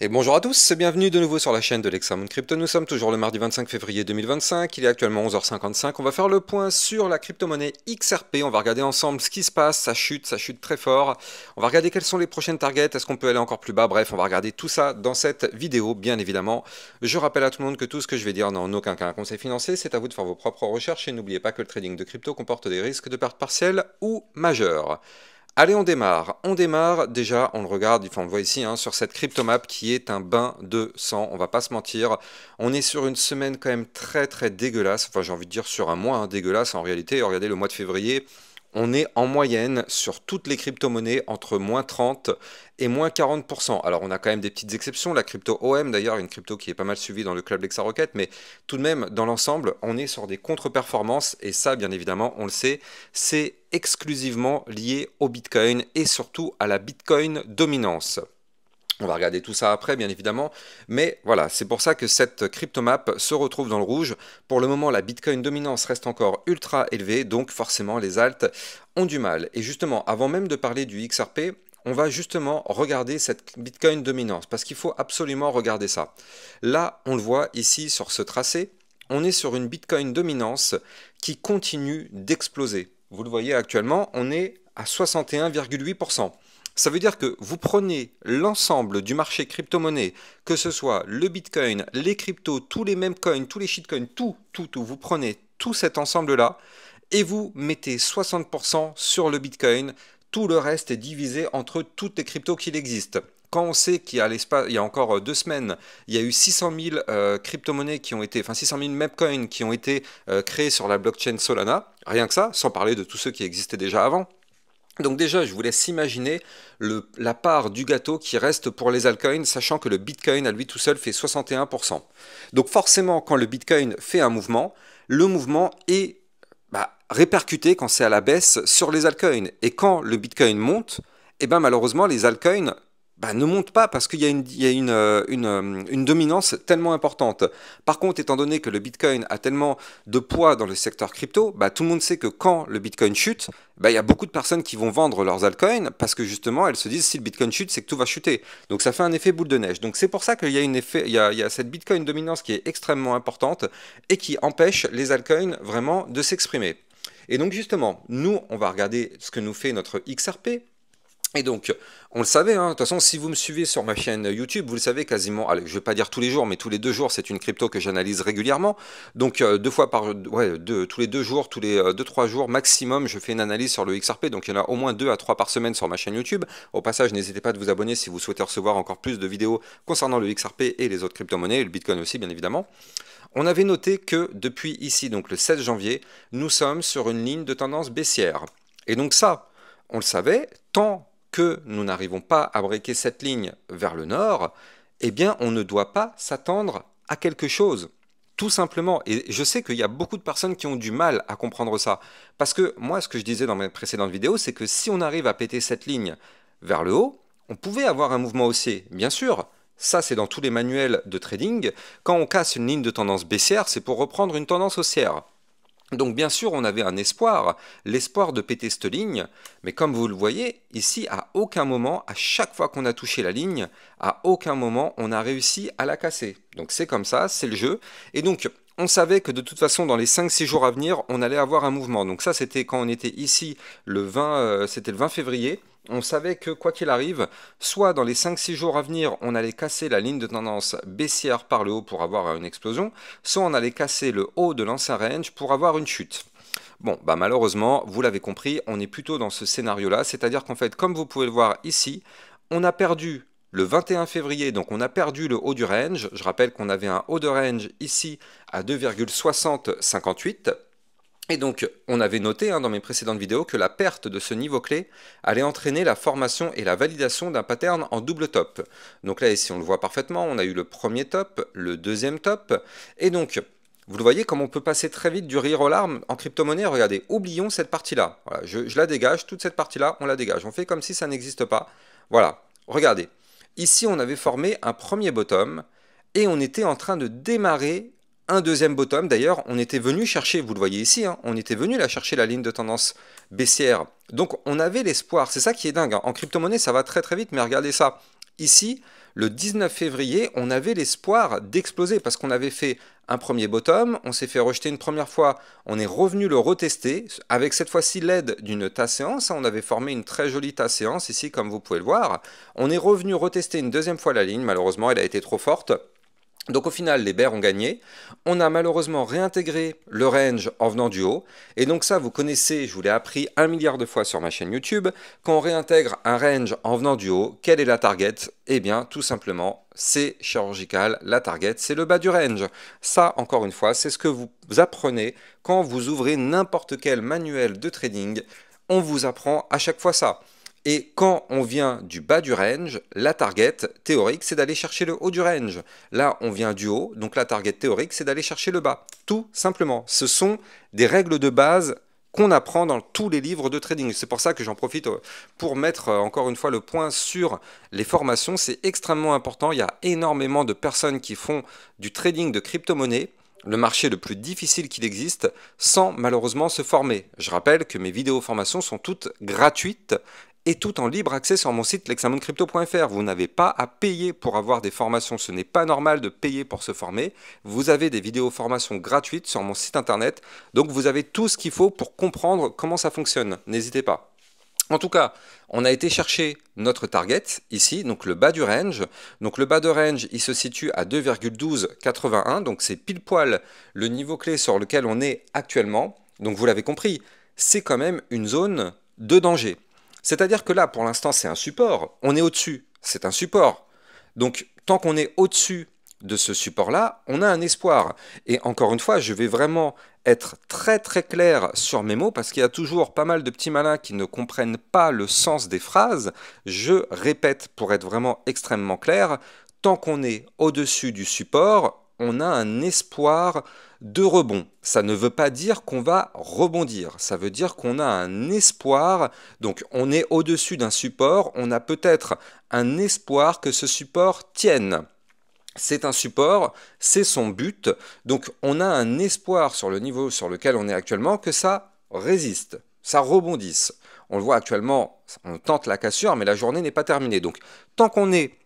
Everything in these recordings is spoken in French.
Et bonjour à tous, bienvenue de nouveau sur la chaîne de l'Hexamone Crypto. Nous sommes toujours le mardi 25 février 2025, il est actuellement 11h55. On va faire le point sur la crypto-monnaie XRP. On va regarder ensemble ce qui se passe, ça chute très fort. On va regarder quelles sont les prochaines targets, est-ce qu'on peut aller encore plus bas. Bref, on va regarder tout ça dans cette vidéo, bien évidemment. Je rappelle à tout le monde que tout ce que je vais dire n'a en aucun cas un conseil financier. C'est à vous de faire vos propres recherches et n'oubliez pas que le trading de crypto comporte des risques de pertes partielles ou majeures. Allez, on démarre. On démarre, déjà, on le regarde, enfin, on le voit ici, hein, sur cette cryptomap qui est un bain de sang, on va pas se mentir. On est sur une semaine quand même très dégueulasse, enfin j'ai envie de dire sur un mois dégueulasse en réalité. Regardez le mois de février, on est en moyenne sur toutes les crypto-monnaies entre moins 30 et moins 40%. Alors on a quand même des petites exceptions, la crypto OM d'ailleurs, une crypto qui est pas mal suivie dans le club Lexarocket, mais tout de même dans l'ensemble, on est sur des contre-performances et ça bien évidemment, on le sait, c'est exclusivement lié au Bitcoin et surtout à la Bitcoin dominance. On va regarder tout ça après, bien évidemment, mais voilà, c'est pour ça que cette cryptomap se retrouve dans le rouge. Pour le moment, la Bitcoin dominance reste encore ultra élevée, donc forcément les alts ont du mal. Et justement, avant même de parler du XRP, on va justement regarder cette Bitcoin dominance, parce qu'il faut absolument regarder ça. Là, on le voit ici sur ce tracé, on est sur une Bitcoin dominance qui continue d'exploser. Vous le voyez actuellement, on est à 61,8%. Ça veut dire que vous prenez l'ensemble du marché crypto-monnaie, que ce soit le Bitcoin, les cryptos, tous les mêmes coins, tous les shitcoins, tout, vous prenez tout cet ensemble-là et vous mettez 60% sur le Bitcoin. Tout le reste est divisé entre toutes les cryptos qu'il existe. Quand on sait qu'il y a encore 2 semaines, il y a eu 600 000 crypto-monnaies qui ont été, enfin 600 000 meme-coins qui ont été créés sur la blockchain Solana, rien que ça, sans parler de tous ceux qui existaient déjà avant. Donc déjà, je vous laisse imaginer la part du gâteau qui reste pour les altcoins, sachant que le Bitcoin à lui tout seul fait 61%. Donc forcément, quand le Bitcoin fait un mouvement, le mouvement est répercuté quand c'est à la baisse sur les altcoins. Et quand le Bitcoin monte, eh ben malheureusement, les altcoins ne montent pas parce qu'il y a une dominance tellement importante. Par contre, étant donné que le Bitcoin a tellement de poids dans le secteur crypto, tout le monde sait que quand le Bitcoin chute, il y a beaucoup de personnes qui vont vendre leurs altcoins parce que justement, elles se disent si le Bitcoin chute, c'est que tout va chuter. Donc ça fait un effet boule de neige. Donc c'est pour ça qu'il y a il y a cette Bitcoin dominance qui est extrêmement importante et qui empêche les altcoins vraiment de s'exprimer. Et donc justement, nous, on va regarder ce que nous fait notre XRP. Et donc, on le savait, hein, de toute façon, si vous me suivez sur ma chaîne YouTube, vous le savez quasiment, allez, je ne vais pas dire tous les jours, mais tous les 2 jours, c'est une crypto que j'analyse régulièrement. Donc, tous les 2 jours, tous les 2-3 jours maximum, je fais une analyse sur le XRP. Donc, il y en a au moins 2 à 3 par semaine sur ma chaîne YouTube. Au passage, n'hésitez pas à vous abonner si vous souhaitez recevoir encore plus de vidéos concernant le XRP et les autres crypto-monnaies, et le Bitcoin aussi, bien évidemment. On avait noté que depuis ici, donc le 16 janvier, nous sommes sur une ligne de tendance baissière. Et donc ça, on le savait, tant que nous n'arrivons pas à breaker cette ligne vers le nord, eh bien on ne doit pas s'attendre à quelque chose. Tout simplement. Et je sais qu'il y a beaucoup de personnes qui ont du mal à comprendre ça. Parce que moi, ce que je disais dans mes précédentes vidéos, c'est que si on arrive à péter cette ligne vers le haut, on pouvait avoir un mouvement haussier, bien sûr. Ça, c'est dans tous les manuels de trading. Quand on casse une ligne de tendance baissière, c'est pour reprendre une tendance haussière. Donc bien sûr, on avait un espoir, l'espoir de péter cette ligne, mais comme vous le voyez, ici, à aucun moment, à chaque fois qu'on a touché la ligne, à aucun moment, on a réussi à la casser. Donc c'est comme ça, c'est le jeu. Et donc, on savait que de toute façon, dans les 5-6 jours à venir, on allait avoir un mouvement. Donc ça, c'était quand on était ici, c'était le 20 février. On savait que quoi qu'il arrive, soit dans les 5-6 jours à venir, on allait casser la ligne de tendance baissière par le haut pour avoir une explosion, soit on allait casser le haut de l'ancien range pour avoir une chute. Bon, malheureusement, vous l'avez compris, on est plutôt dans ce scénario-là, c'est-à-dire qu'en fait, comme vous pouvez le voir ici, on a perdu le 21 février, donc on a perdu le haut du range. Je rappelle qu'on avait un haut de range ici à 2,6058. Et donc, on avait noté dans mes précédentes vidéos que la perte de ce niveau clé allait entraîner la formation et la validation d'un pattern en double top. Donc là, ici, on le voit parfaitement, on a eu le premier top, le deuxième top, et donc, vous le voyez comme on peut passer très vite du rire aux larmes en crypto-monnaie. Regardez, oublions cette partie-là. Voilà, je la dégage, toute cette partie-là, on la dégage. On fait comme si ça n'existe pas. Voilà, regardez. Ici, on avait formé un premier bottom, et on était en train de démarrer un deuxième bottom. D'ailleurs, on était venu chercher, vous le voyez ici, hein, on était venu chercher la ligne de tendance baissière. Donc on avait l'espoir, c'est ça qui est dingue. Hein. En crypto-monnaie, ça va très vite, mais regardez ça. Ici, le 19 février, on avait l'espoir d'exploser parce qu'on avait fait un premier bottom, on s'est fait rejeter une première fois, on est revenu le retester avec cette fois-ci l'aide d'une tasse séance. On avait formé une très jolie tasse séance ici, comme vous pouvez le voir. On est revenu retester une deuxième fois la ligne, malheureusement, elle a été trop forte. Donc au final, les bears ont gagné. On a malheureusement réintégré le range en venant du haut. Et donc ça, vous connaissez, je vous l'ai appris 1 milliard de fois sur ma chaîne YouTube. Quand on réintègre un range en venant du haut, quelle est la target? Eh bien, tout simplement, c'est chirurgical. La target, c'est le bas du range. Ça, encore une fois, c'est ce que vous apprenez quand vous ouvrez n'importe quel manuel de trading. On vous apprend à chaque fois ça. Et quand on vient du bas du range, la target théorique, c'est d'aller chercher le haut du range. Là, on vient du haut, donc la target théorique, c'est d'aller chercher le bas. Tout simplement. Ce sont des règles de base qu'on apprend dans tous les livres de trading. C'est pour ça que j'en profite pour mettre encore une fois le point sur les formations. C'est extrêmement important. Il y a énormément de personnes qui font du trading de crypto-monnaie, le marché le plus difficile qu'il existe, sans malheureusement se former. Je rappelle que mes vidéos formations sont toutes gratuites et tout en libre accès sur mon site lexamoncrypto.fr. Vous n'avez pas à payer pour avoir des formations. Ce n'est pas normal de payer pour se former. Vous avez des vidéos formations gratuites sur mon site internet. Donc vous avez tout ce qu'il faut pour comprendre comment ça fonctionne. N'hésitez pas. En tout cas, on a été chercher notre target ici, donc le bas du range. Donc le bas de range, il se situe à 2,1281. Donc c'est pile poil le niveau clé sur lequel on est actuellement. Donc vous l'avez compris, c'est quand même une zone de danger. C'est-à-dire que là, pour l'instant, c'est un support. On est au-dessus, c'est un support. Donc, tant qu'on est au-dessus de ce support-là, on a un espoir. Et encore une fois, je vais vraiment être très très clair sur mes mots parce qu'il y a toujours pas mal de petits malins qui ne comprennent pas le sens des phrases. Je répète pour être vraiment extrêmement clair, tant qu'on est au-dessus du support, on a un espoir de rebond. Ça ne veut pas dire qu'on va rebondir, ça veut dire qu'on a un espoir. Donc on est au-dessus d'un support, on a peut-être un espoir que ce support tienne. C'est un support, c'est son but, donc on a un espoir sur le niveau sur lequel on est actuellement que ça résiste, ça rebondisse. On le voit actuellement, on tente la cassure, mais la journée n'est pas terminée. Donc tant qu'on est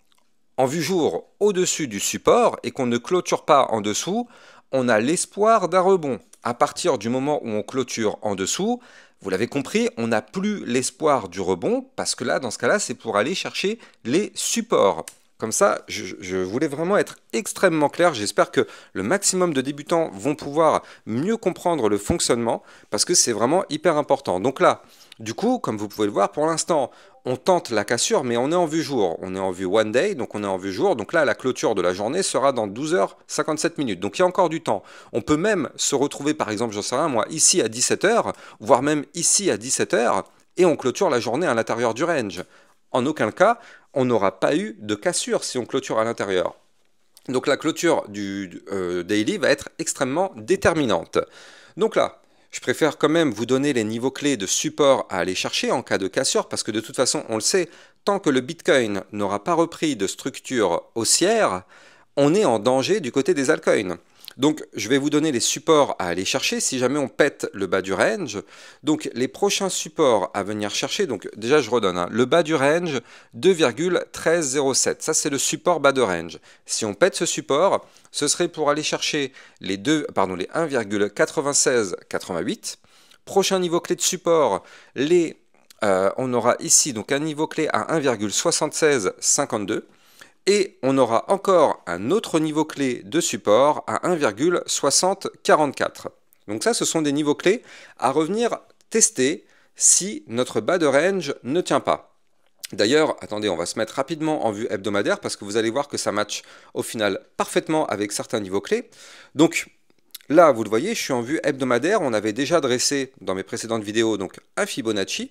en vue jour au-dessus du support et qu'on ne clôture pas en dessous, on a l'espoir d'un rebond. À partir du moment où on clôture en dessous, vous l'avez compris, on n'a plus l'espoir du rebond parce que là, dans ce cas-là, c'est pour aller chercher les supports. Comme ça, je voulais vraiment être extrêmement clair. J'espère que le maximum de débutants vont pouvoir mieux comprendre le fonctionnement parce que c'est vraiment hyper important. Donc là, du coup, comme vous pouvez le voir, pour l'instant, on tente la cassure, mais on est en vue jour. On est en vue one day, donc on est en vue jour. Donc là, la clôture de la journée sera dans 12h57. Donc il y a encore du temps. On peut même se retrouver, par exemple, j'en sais rien, moi, ici à 17h, voire même ici à 17h, et on clôture la journée à l'intérieur du range. En aucun cas, on n'aura pas eu de cassure si on clôture à l'intérieur. Donc la clôture du daily va être extrêmement déterminante. Donc là, je préfère quand même vous donner les niveaux clés de support à aller chercher en cas de cassure, parce que de toute façon, on le sait, tant que le Bitcoin n'aura pas repris de structure haussière, on est en danger du côté des altcoins. Donc je vais vous donner les supports à aller chercher si jamais on pète le bas du range. Donc les prochains supports à venir chercher, donc déjà je redonne, le bas du range 2,1307, ça c'est le support bas de range. Si on pète ce support, ce serait pour aller chercher les 1,9688. Prochain niveau clé de support, on aura ici donc un niveau clé à 1,7652. Et on aura encore un autre niveau clé de support à 1,6044. Donc ça, ce sont des niveaux clés à revenir tester si notre bas de range ne tient pas. D'ailleurs, attendez, on va se mettre rapidement en vue hebdomadaire parce que vous allez voir que ça match au final parfaitement avec certains niveaux clés. Donc là, vous le voyez, je suis en vue hebdomadaire. On avait déjà dressé dans mes précédentes vidéos donc un Fibonacci.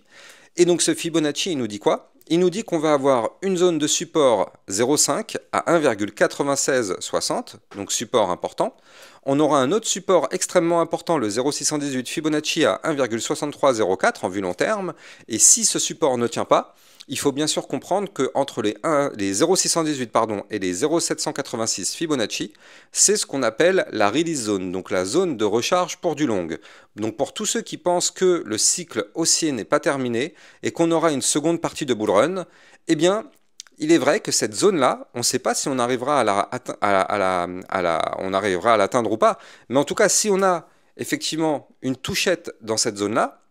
Et donc ce Fibonacci, il nous dit quoi? Il nous dit qu'on va avoir une zone de support 0,5 à 1,9660, donc support important. On aura un autre support extrêmement important, le 0,618 Fibonacci à 1,6304 en vue long terme. Et si ce support ne tient pas, il faut bien sûr comprendre qu'entre les 0,618 et les 0,786 Fibonacci, c'est ce qu'on appelle la release zone, donc la zone de recharge pour du long. Donc pour tous ceux qui pensent que le cycle haussier n'est pas terminé et qu'on aura une seconde partie de bull run, eh bien, il est vrai que cette zone-là, on ne sait pas si on arrivera on arrivera à l'atteindre ou pas, mais en tout cas, si on a effectivement une touchette dans cette zone-là,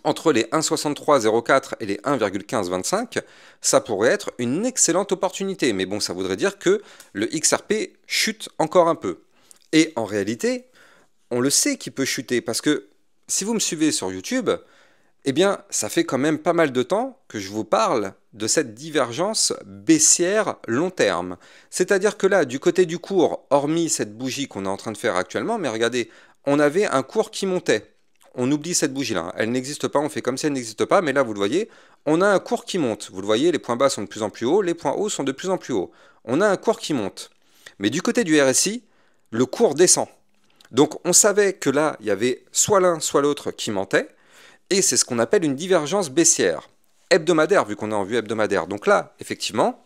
entre les 1,6304 et les 1,1525, ça pourrait être une excellente opportunité. Mais bon, ça voudrait dire que le XRP chute encore un peu. Et en réalité, on le sait qu'il peut chuter, parce que si vous me suivez sur YouTube, eh bien, ça fait quand même pas mal de temps que je vous parle de cette divergence baissière long terme. C'est-à-dire que là, du côté du cours, hormis cette bougie qu'on est en train de faire actuellement, mais regardez, on avait un cours qui montait. On oublie cette bougie-là, elle n'existe pas, on fait comme si elle n'existe pas, mais là, vous le voyez, on a un cours qui monte. Vous le voyez, les points bas sont de plus en plus hauts, les points hauts sont de plus en plus hauts. On a un cours qui monte. Mais du côté du RSI, le cours descend. Donc on savait que là, il y avait soit l'un, soit l'autre qui mentait, et c'est ce qu'on appelle une divergence baissière, hebdomadaire, vu qu'on est en vue hebdomadaire. Donc là, effectivement,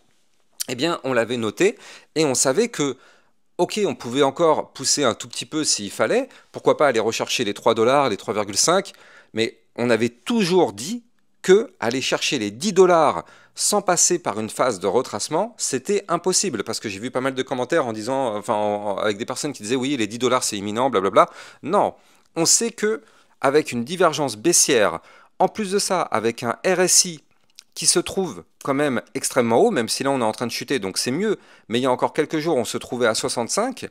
eh bien, on l'avait noté, et on savait que, ok, on pouvait encore pousser un tout petit peu s'il fallait, pourquoi pas aller rechercher les 3 dollars, les 3,5, mais on avait toujours dit que aller chercher les 10 dollars sans passer par une phase de retracement, c'était impossible, parce que j'ai vu pas mal de commentaires en disant, enfin, avec des personnes qui disaient oui, les 10 dollars c'est imminent, blablabla. Non, on sait que avec une divergence baissière, en plus de ça, avec un RSI qui se trouve quand même extrêmement haut, même si là on est en train de chuter, donc c'est mieux, mais il y a encore quelques jours on se trouvait à 65,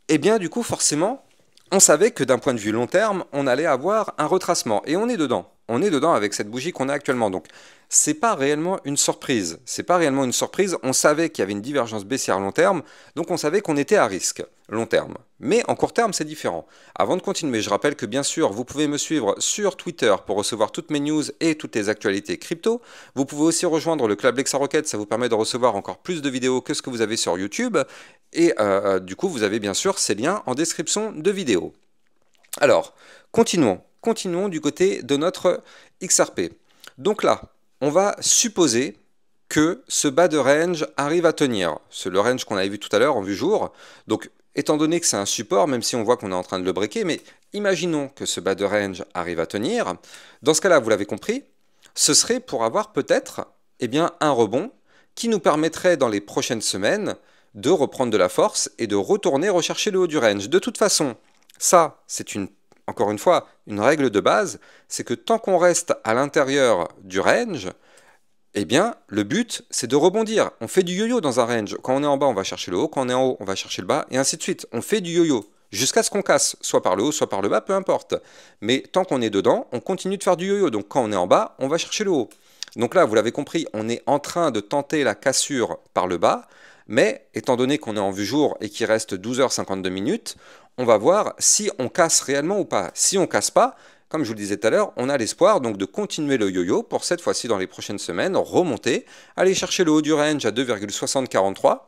et bien du coup forcément, on savait que d'un point de vue long terme, on allait avoir un retracement, et on est dedans. On est dedans avec cette bougie qu'on a actuellement, donc c'est pas réellement une surprise. C'est pas réellement une surprise, on savait qu'il y avait une divergence baissière long terme, donc on savait qu'on était à risque long terme. Mais en court terme, c'est différent. Avant de continuer, je rappelle que bien sûr, vous pouvez me suivre sur Twitter pour recevoir toutes mes news et toutes les actualités crypto. Vous pouvez aussi rejoindre le Club Lexa Rocket, ça vous permet de recevoir encore plus de vidéos que ce que vous avez sur YouTube. Et du coup, vous avez bien sûr ces liens en description de vidéo. Alors, continuons. Continuons du côté de notre XRP. Donc là, on va supposer que ce bas de range arrive à tenir. C'est le range qu'on avait vu tout à l'heure en vue jour. Donc, étant donné que c'est un support, même si on voit qu'on est en train de le breaker, mais imaginons que ce bas de range arrive à tenir. Dans ce cas-là, vous l'avez compris, ce serait pour avoir peut-être un rebond qui nous permettrait dans les prochaines semaines de reprendre de la force et de retourner rechercher le haut du range. De toute façon, ça, c'est encore une fois, une règle de base, c'est que tant qu'on reste à l'intérieur du range, eh bien, le but, c'est de rebondir. On fait du yo-yo dans un range. Quand on est en bas, on va chercher le haut. Quand on est en haut, on va chercher le bas. Et ainsi de suite. On fait du yo-yo. Jusqu'à ce qu'on casse. Soit par le haut, soit par le bas, peu importe. Mais tant qu'on est dedans, on continue de faire du yo-yo. Donc quand on est en bas, on va chercher le haut. Donc là, vous l'avez compris, on est en train de tenter la cassure par le bas. Mais étant donné qu'on est en vue jour et qu'il reste 12h52 minutes, on va voir si on casse réellement ou pas. Si on casse pas, comme je vous le disais tout à l'heure, on a l'espoir donc de continuer le yo-yo pour cette fois-ci dans les prochaines semaines, remonter, aller chercher le haut du range à 2,6043,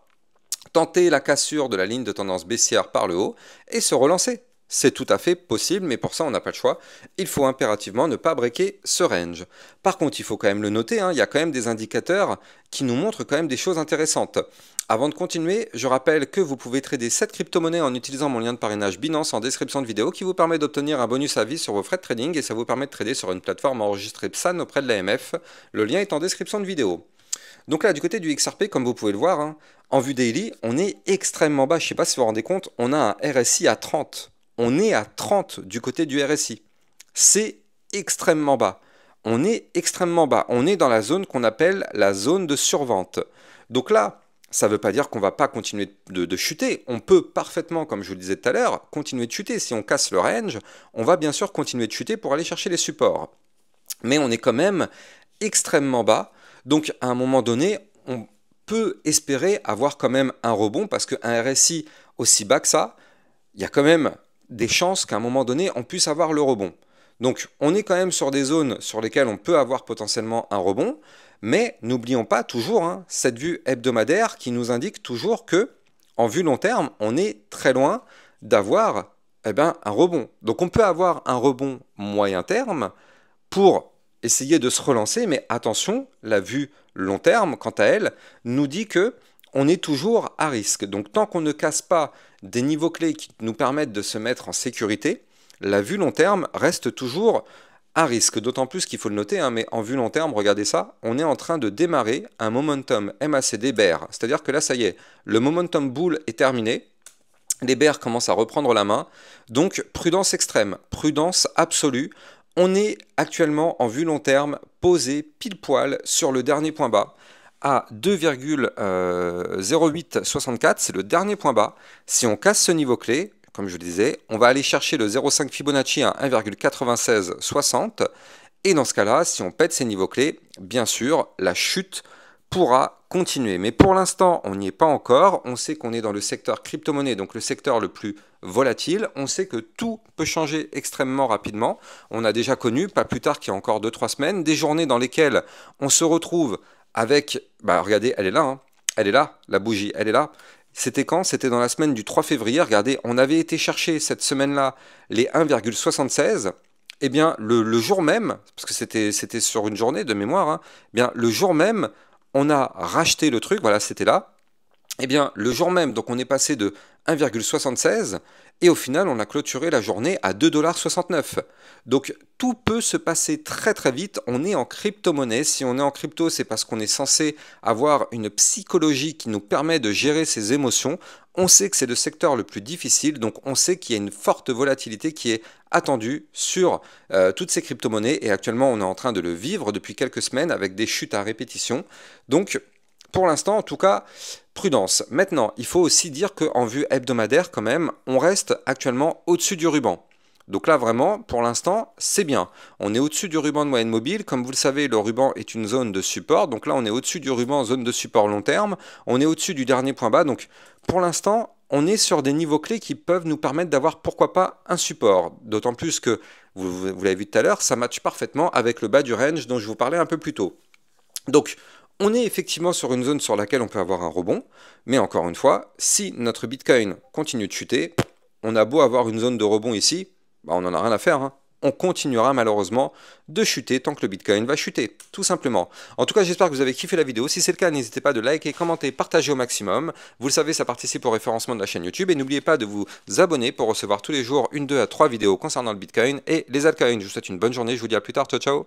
tenter la cassure de la ligne de tendance baissière par le haut et se relancer. C'est tout à fait possible, mais pour ça, on n'a pas le choix. Il faut impérativement ne pas breaker ce range. Par contre, il faut quand même le noter, il y a quand même des indicateurs qui nous montrent quand même des choses intéressantes. Avant de continuer, je rappelle que vous pouvez trader 7 crypto-monnaies en utilisant mon lien de parrainage Binance en description de vidéo qui vous permet d'obtenir un bonus à vie sur vos frais de trading et ça vous permet de trader sur une plateforme enregistrée PSAN auprès de l'AMF. Le lien est en description de vidéo. Donc là, du côté du XRP, comme vous pouvez le voir, en vue daily, on est extrêmement bas. Je ne sais pas si vous vous rendez compte, on a un RSI à 30. On est à 30 du côté du RSI. C'est extrêmement bas. On est extrêmement bas. On est dans la zone qu'on appelle la zone de survente. Donc là, ça ne veut pas dire qu'on ne va pas continuer de chuter. On peut parfaitement, comme je vous le disais tout à l'heure, continuer de chuter. Si on casse le range, on va bien sûr continuer de chuter pour aller chercher les supports. Mais on est quand même extrêmement bas. Donc à un moment donné, on peut espérer avoir quand même un rebond parce qu'un RSI aussi bas que ça, il y a quand même des chances qu'à un moment donné, on puisse avoir le rebond. Donc on est quand même sur des zones sur lesquelles on peut avoir potentiellement un rebond, mais n'oublions pas toujours cette vue hebdomadaire qui nous indique toujours que, en vue long terme, on est très loin d'avoir un rebond. Donc on peut avoir un rebond moyen terme pour essayer de se relancer, mais attention, la vue long terme, quant à elle, nous dit que on est toujours à risque. Donc tant qu'on ne casse pas des niveaux clés qui nous permettent de se mettre en sécurité, la vue long terme reste toujours Un risque, d'autant plus qu'il faut le noter, hein, mais en vue long terme, regardez ça, on est en train de démarrer un momentum MACD bear. C'est-à-dire que là, ça y est, le momentum bull est terminé, les bears commencent à reprendre la main, donc prudence extrême, prudence absolue. On est actuellement en vue long terme posé pile poil sur le dernier point bas à 2,0864, c'est le dernier point bas. Si on casse ce niveau clé, comme je le disais, on va aller chercher le 0,5 Fibonacci à 1,9660. Et dans ce cas-là, si on pète ces niveaux clés, bien sûr, la chute pourra continuer. Mais pour l'instant, on n'y est pas encore. On sait qu'on est dans le secteur crypto-monnaie, donc le secteur le plus volatile. On sait que tout peut changer extrêmement rapidement. On a déjà connu, pas plus tard qu'il y a encore 2-3 semaines, des journées dans lesquelles on se retrouve avec... Bah regardez, elle est là, hein. Elle est là, la bougie, elle est là. C'était quand? C'était dans la semaine du 3 février. Regardez, on avait été chercher cette semaine-là les 1,76. Eh bien, le jour même, parce que c'était sur une journée de mémoire, hein, eh bien, le jour même, on a racheté le truc, voilà, c'était là. Eh bien, le jour même, donc on est passé de 1,76 et au final, on a clôturé la journée à 2,69 $. Donc, tout peut se passer très très vite. On est en crypto-monnaie. Si on est en crypto, c'est parce qu'on est censé avoir une psychologie qui nous permet de gérer ses émotions. On sait que c'est le secteur le plus difficile, donc on sait qu'il y a une forte volatilité qui est attendue sur toutes ces crypto-monnaies. Et actuellement, on est en train de le vivre depuis quelques semaines avec des chutes à répétition. Donc, pour l'instant, en tout cas, prudence. Maintenant, il faut aussi dire qu'en vue hebdomadaire, quand même, on reste actuellement au-dessus du ruban. Donc là, vraiment, pour l'instant, c'est bien. On est au-dessus du ruban de moyenne mobile. Comme vous le savez, le ruban est une zone de support. Donc là, on est au-dessus du ruban, zone de support long terme. On est au-dessus du dernier point bas. Donc pour l'instant, on est sur des niveaux clés qui peuvent nous permettre d'avoir, pourquoi pas, un support. D'autant plus que, vous l'avez vu tout à l'heure, ça matche parfaitement avec le bas du range dont je vous parlais un peu plus tôt. Donc, on est effectivement sur une zone sur laquelle on peut avoir un rebond, mais encore une fois, si notre Bitcoin continue de chuter, on a beau avoir une zone de rebond ici, bah on n'en a rien à faire, hein. On continuera malheureusement de chuter tant que le Bitcoin va chuter, tout simplement. En tout cas, j'espère que vous avez kiffé la vidéo. Si c'est le cas, n'hésitez pas de liker, commenter, partager au maximum. Vous le savez, ça participe au référencement de la chaîne YouTube. Et n'oubliez pas de vous abonner pour recevoir tous les jours 1, 2 à 3 vidéos concernant le Bitcoin et les altcoins. Je vous souhaite une bonne journée, je vous dis à plus tard, ciao ciao.